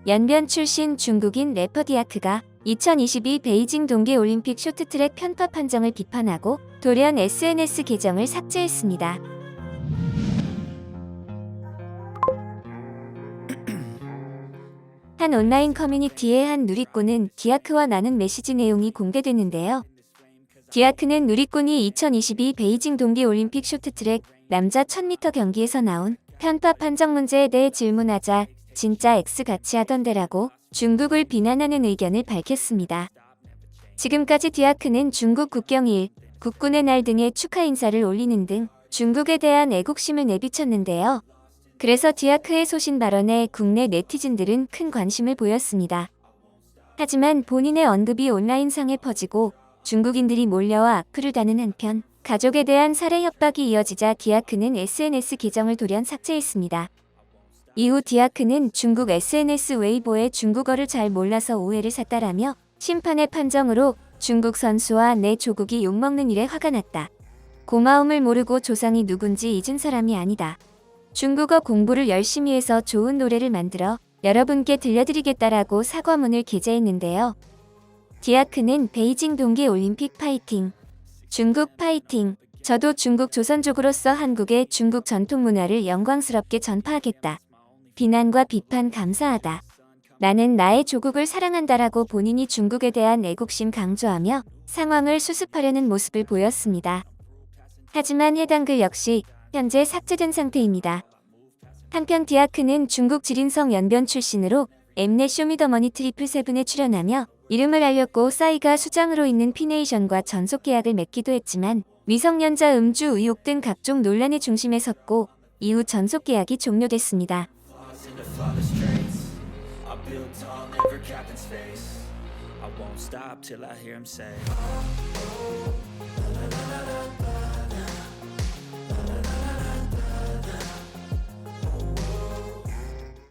연변 출신 중국인 래퍼 디아크가 2022 베이징 동계올림픽 쇼트트랙 편파 판정을 비판하고 돌연 SNS 계정을 삭제했습니다. 한 온라인 커뮤니티의 한 누리꾼은 디아크와 나눈 메시지 내용이 공개됐는데요. 디아크는 누리꾼이 2022 베이징 동계올림픽 쇼트트랙 남자 1000m 경기에서 나온 편파 판정 문제에 대해 질문하자 진짜 X같이 하던데라고 중국을 비난하는 의견을 밝혔습니다. 지금까지 디아크는 중국 국경일, 국군의 날 등의 축하 인사를 올리는 등 중국에 대한 애국심을 내비쳤는데요. 그래서 디아크의 소신 발언에 국내 네티즌들은 큰 관심을 보였습니다. 하지만 본인의 언급이 온라인상에 퍼지고 중국인들이 몰려와 악플을 다는 한편 가족에 대한 살해 협박이 이어지자 디아크는 SNS 계정을 돌연 삭제했습니다. 이후 디아크는 중국 SNS 웨이보에 중국어를 잘 몰라서 오해를 샀다라며 심판의 판정으로 중국 선수와 내 조국이 욕먹는 일에 화가 났다. 고마움을 모르고 조상이 누군지 잊은 사람이 아니다. 중국어 공부를 열심히 해서 좋은 노래를 만들어 여러분께 들려드리겠다라고 사과문을 게재했는데요. 디아크는 베이징 동계올림픽 파이팅! 중국 파이팅! 저도 중국 조선족으로서 한국의 중국 전통 문화를 영광스럽게 전파하겠다. 비난과 비판 감사하다. 나는 나의 조국을 사랑한다라고 본인이 중국에 대한 애국심 강조하며 상황을 수습하려는 모습을 보였습니다. 하지만 해당 글 역시 현재 삭제된 상태입니다. 한편 디아크는 중국 지린성 연변 출신으로 엠넷 쇼미더머니 트리플세븐에 출연하며 이름을 알렸고 싸이가 수장으로 있는 피네이션과 전속 계약을 맺기도 했지만 미성년자 음주 의혹 등 각종 논란의 중심에 섰고 이후 전속 계약이 종료됐습니다. I won't stop till I hear him say